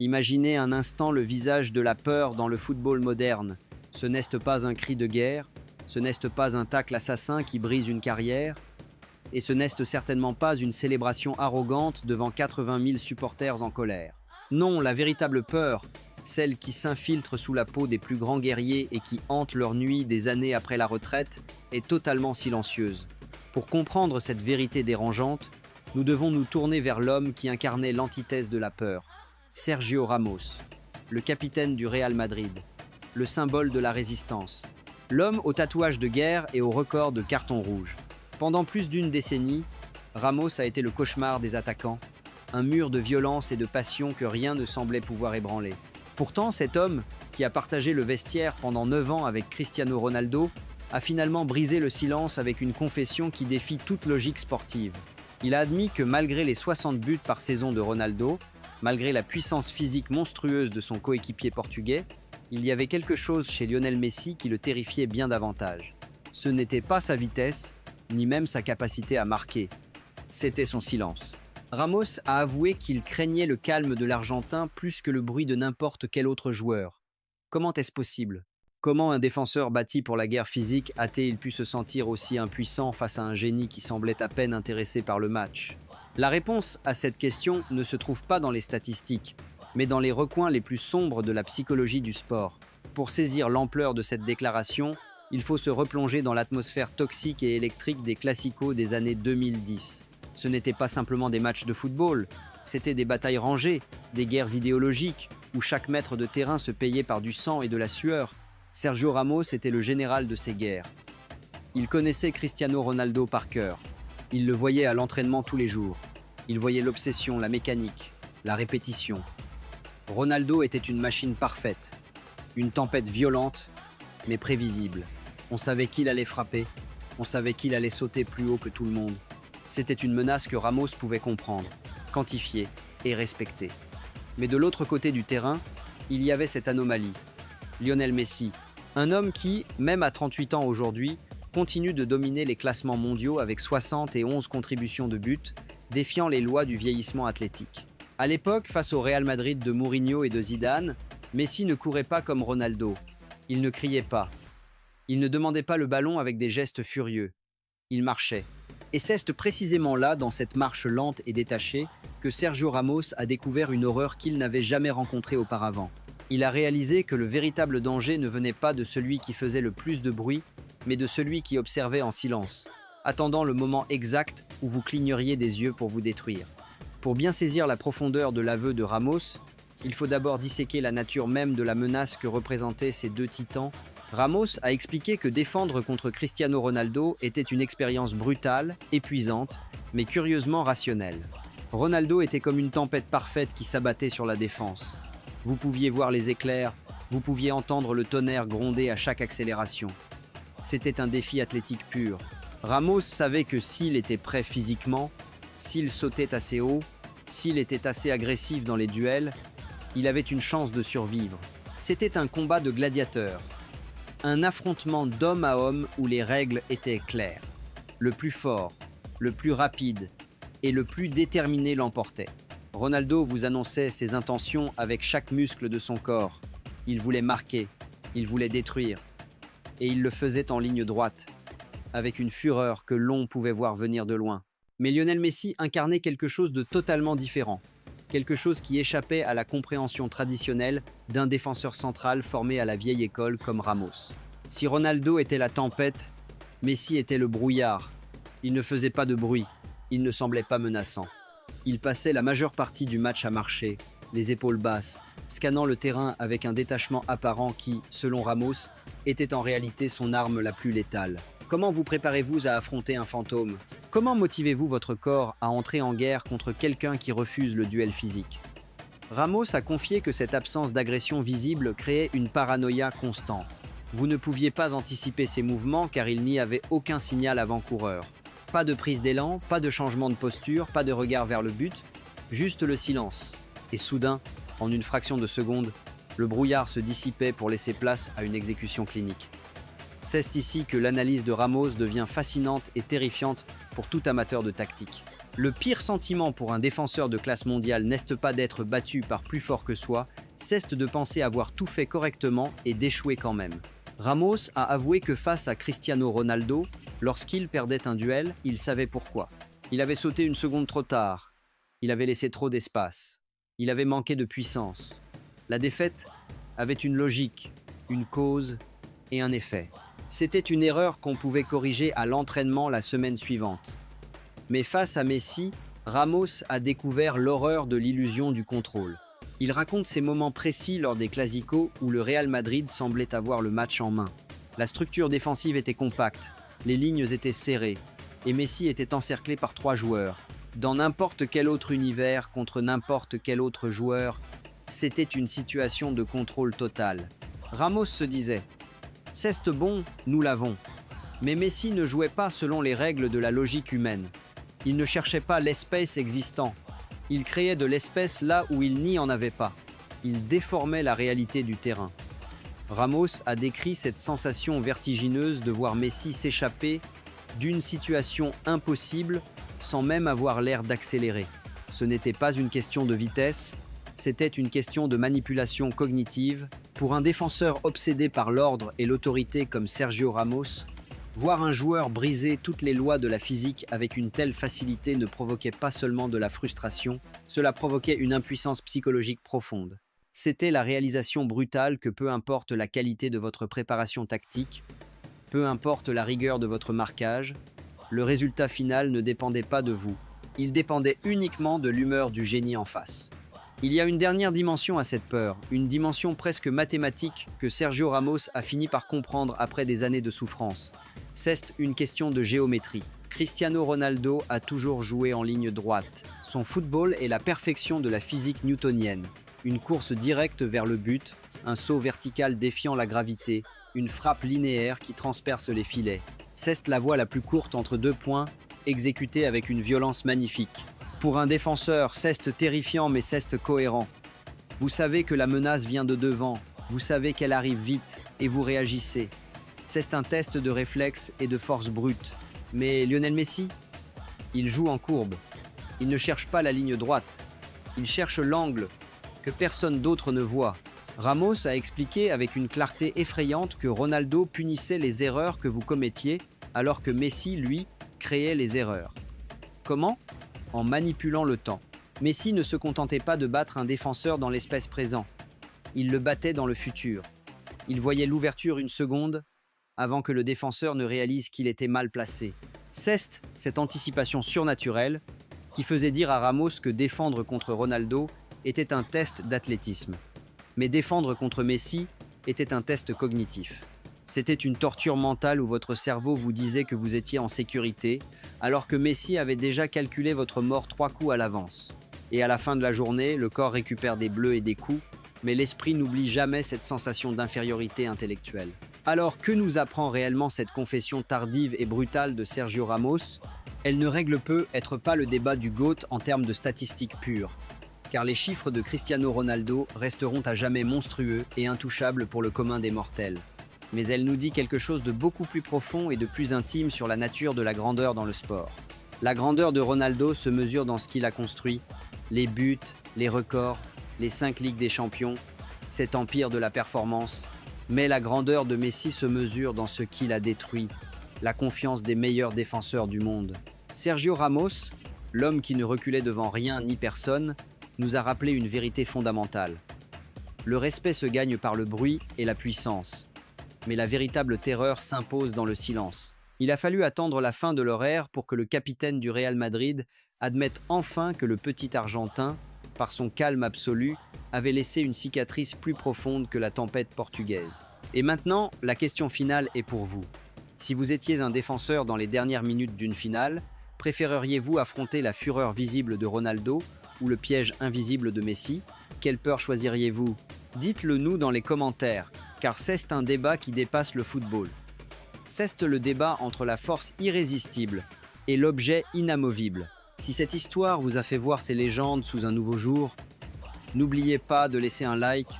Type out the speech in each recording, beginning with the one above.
Imaginez un instant le visage de la peur dans le football moderne. Ce n'est pas un cri de guerre, ce n'est pas un tacle assassin qui brise une carrière, et ce n'est certainement pas une célébration arrogante devant 80 000 supporters en colère. Non, la véritable peur, celle qui s'infiltre sous la peau des plus grands guerriers et qui hante leur nuit des années après la retraite, est totalement silencieuse. Pour comprendre cette vérité dérangeante, nous devons nous tourner vers l'homme qui incarnait l'antithèse de la peur, Sergio Ramos, le capitaine du Real Madrid, le symbole de la résistance, l'homme au tatouage de guerre et au record de cartons rouges. Pendant plus d'une décennie, Ramos a été le cauchemar des attaquants, un mur de violence et de passion que rien ne semblait pouvoir ébranler. Pourtant, cet homme, qui a partagé le vestiaire pendant 9 ans avec Cristiano Ronaldo, a finalement brisé le silence avec une confession qui défie toute logique sportive. Il a admis que malgré les 60 buts par saison de Ronaldo, malgré la puissance physique monstrueuse de son coéquipier portugais, il y avait quelque chose chez Lionel Messi qui le terrifiait bien davantage. Ce n'était pas sa vitesse, ni même sa capacité à marquer. C'était son silence. Ramos a avoué qu'il craignait le calme de l'Argentin plus que le bruit de n'importe quel autre joueur. Comment est-ce possible ? Comment un défenseur bâti pour la guerre physique a-t-il pu se sentir aussi impuissant face à un génie qui semblait à peine intéressé par le match ? La réponse à cette question ne se trouve pas dans les statistiques, mais dans les recoins les plus sombres de la psychologie du sport. Pour saisir l'ampleur de cette déclaration, il faut se replonger dans l'atmosphère toxique et électrique des classicos des années 2010. Ce n'étaient pas simplement des matchs de football, c'étaient des batailles rangées, des guerres idéologiques, où chaque mètre de terrain se payait par du sang et de la sueur. Sergio Ramos était le général de ces guerres. Il connaissait Cristiano Ronaldo par cœur. Il le voyait à l'entraînement tous les jours. Il voyait l'obsession, la mécanique, la répétition. Ronaldo était une machine parfaite, une tempête violente, mais prévisible. On savait qu'il allait frapper, on savait qu'il allait sauter plus haut que tout le monde. C'était une menace que Ramos pouvait comprendre, quantifier et respecter. Mais de l'autre côté du terrain, il y avait cette anomalie. Lionel Messi, un homme qui, même à 38 ans aujourd'hui, continue de dominer les classements mondiaux avec 71 contributions de buts, défiant les lois du vieillissement athlétique. À l'époque, face au Real Madrid de Mourinho et de Zidane, Messi ne courait pas comme Ronaldo. Il ne criait pas. Il ne demandait pas le ballon avec des gestes furieux. Il marchait. Et c'est précisément là, dans cette marche lente et détachée, que Sergio Ramos a découvert une horreur qu'il n'avait jamais rencontrée auparavant. Il a réalisé que le véritable danger ne venait pas de celui qui faisait le plus de bruit, mais de celui qui observait en silence, attendant le moment exact où vous cligneriez des yeux pour vous détruire. Pour bien saisir la profondeur de l'aveu de Ramos, il faut d'abord disséquer la nature même de la menace que représentaient ces deux titans. Ramos a expliqué que défendre contre Cristiano Ronaldo était une expérience brutale, épuisante, mais curieusement rationnelle. Ronaldo était comme une tempête parfaite qui s'abattait sur la défense. Vous pouviez voir les éclairs, vous pouviez entendre le tonnerre gronder à chaque accélération. C'était un défi athlétique pur. Ramos savait que s'il était prêt physiquement, s'il sautait assez haut, s'il était assez agressif dans les duels, il avait une chance de survivre. C'était un combat de gladiateurs. Un affrontement d'homme à homme où les règles étaient claires. Le plus fort, le plus rapide et le plus déterminé l'emportait. Ronaldo vous annonçait ses intentions avec chaque muscle de son corps. Il voulait marquer, il voulait détruire. Et il le faisait en ligne droite, avec une fureur que l'on pouvait voir venir de loin. Mais Lionel Messi incarnait quelque chose de totalement différent. Quelque chose qui échappait à la compréhension traditionnelle d'un défenseur central formé à la vieille école comme Ramos. Si Ronaldo était la tempête, Messi était le brouillard. Il ne faisait pas de bruit, il ne semblait pas menaçant. Il passait la majeure partie du match à marcher, les épaules basses, scannant le terrain avec un détachement apparent qui, selon Ramos, était en réalité son arme la plus létale. Comment vous préparez-vous à affronter un fantôme ? Comment motivez-vous votre corps à entrer en guerre contre quelqu'un qui refuse le duel physique ? Ramos a confié que cette absence d'agression visible créait une paranoïa constante. Vous ne pouviez pas anticiper ses mouvements car il n'y avait aucun signal avant-coureur. Pas de prise d'élan, pas de changement de posture, pas de regard vers le but, juste le silence. Et soudain, en une fraction de seconde, le brouillard se dissipait pour laisser place à une exécution clinique. C'est ici que l'analyse de Ramos devient fascinante et terrifiante pour tout amateur de tactique. Le pire sentiment pour un défenseur de classe mondiale n'est pas d'être battu par plus fort que soi, c'est de penser avoir tout fait correctement et d'échouer quand même. Ramos a avoué que face à Cristiano Ronaldo, lorsqu'il perdait un duel, il savait pourquoi. Il avait sauté une seconde trop tard. Il avait laissé trop d'espace. Il avait manqué de puissance. La défaite avait une logique, une cause et un effet. C'était une erreur qu'on pouvait corriger à l'entraînement la semaine suivante. Mais face à Messi, Ramos a découvert l'horreur de l'illusion du contrôle. Il raconte ces moments précis lors des Clásicos où le Real Madrid semblait avoir le match en main. La structure défensive était compacte, les lignes étaient serrées, et Messi était encerclé par 3 joueurs. Dans n'importe quel autre univers contre n'importe quel autre joueur, c'était une situation de contrôle total. Ramos se disait « C'est bon, nous l'avons ». Mais Messi ne jouait pas selon les règles de la logique humaine. Il ne cherchait pas l'espèce existant. Il créait de l'espèce là où il n'y en avait pas. Il déformait la réalité du terrain. Ramos a décrit cette sensation vertigineuse de voir Messi s'échapper d'une situation impossible sans même avoir l'air d'accélérer. Ce n'était pas une question de vitesse, c'était une question de manipulation cognitive. Pour un défenseur obsédé par l'ordre et l'autorité comme Sergio Ramos, voir un joueur briser toutes les lois de la physique avec une telle facilité ne provoquait pas seulement de la frustration, cela provoquait une impuissance psychologique profonde. C'était la réalisation brutale que peu importe la qualité de votre préparation tactique, peu importe la rigueur de votre marquage, le résultat final ne dépendait pas de vous. Il dépendait uniquement de l'humeur du génie en face. Il y a une dernière dimension à cette peur, une dimension presque mathématique que Sergio Ramos a fini par comprendre après des années de souffrance. C'est une question de géométrie. Cristiano Ronaldo a toujours joué en ligne droite. Son football est la perfection de la physique newtonienne. Une course directe vers le but, un saut vertical défiant la gravité, une frappe linéaire qui transperce les filets. C'est la voie la plus courte entre 2 points, exécutée avec une violence magnifique. Pour un défenseur, c'est terrifiant mais c'est cohérent. Vous savez que la menace vient de devant, vous savez qu'elle arrive vite et vous réagissez. C'est un test de réflexe et de force brute. Mais Lionel Messi, il joue en courbe. Il ne cherche pas la ligne droite. Il cherche l'angle que personne d'autre ne voit. Ramos a expliqué avec une clarté effrayante que Ronaldo punissait les erreurs que vous commettiez, alors que Messi, lui, créait les erreurs. Comment ? En manipulant le temps. Messi ne se contentait pas de battre un défenseur dans l'espace présent. Il le battait dans le futur. Il voyait l'ouverture une seconde avant que le défenseur ne réalise qu'il était mal placé. C'est cette anticipation surnaturelle qui faisait dire à Ramos que défendre contre Ronaldo était un test d'athlétisme. Mais défendre contre Messi était un test cognitif. C'était une torture mentale où votre cerveau vous disait que vous étiez en sécurité, alors que Messi avait déjà calculé votre mort 3 coups à l'avance. Et à la fin de la journée, le corps récupère des bleus et des coups, mais l'esprit n'oublie jamais cette sensation d'infériorité intellectuelle. Alors que nous apprend réellement cette confession tardive et brutale de Sergio Ramos ? Elle ne règle peut être pas le débat du GOAT en termes de statistiques pures, car les chiffres de Cristiano Ronaldo resteront à jamais monstrueux et intouchables pour le commun des mortels. Mais elle nous dit quelque chose de beaucoup plus profond et de plus intime sur la nature de la grandeur dans le sport. La grandeur de Ronaldo se mesure dans ce qu'il a construit, les buts, les records, les 5 Ligues des Champions, cet empire de la performance. Mais la grandeur de Messi se mesure dans ce qu'il a détruit, la confiance des meilleurs défenseurs du monde. Sergio Ramos, l'homme qui ne reculait devant rien ni personne, nous a rappelé une vérité fondamentale. Le respect se gagne par le bruit et la puissance. Mais la véritable terreur s'impose dans le silence. Il a fallu attendre la fin de leur ère pour que le capitaine du Real Madrid admette enfin que le petit Argentin, par son calme absolu, avait laissé une cicatrice plus profonde que la tempête portugaise. Et maintenant, la question finale est pour vous. Si vous étiez un défenseur dans les dernières minutes d'une finale, préféreriez-vous affronter la fureur visible de Ronaldo ou le piège invisible de Messi? Quelle peur choisiriez-vous? Dites-le nous dans les commentaires, car c'est un débat qui dépasse le football. C'est le débat entre la force irrésistible et l'objet inamovible. Si cette histoire vous a fait voir ces légendes sous un nouveau jour, n'oubliez pas de laisser un like,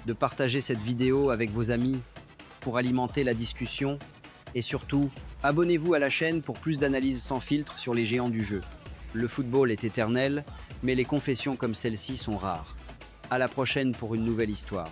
de partager cette vidéo avec vos amis pour alimenter la discussion. Et surtout, abonnez-vous à la chaîne pour plus d'analyses sans filtre sur les géants du jeu. Le football est éternel, mais les confessions comme celle-ci sont rares. À la prochaine pour une nouvelle histoire.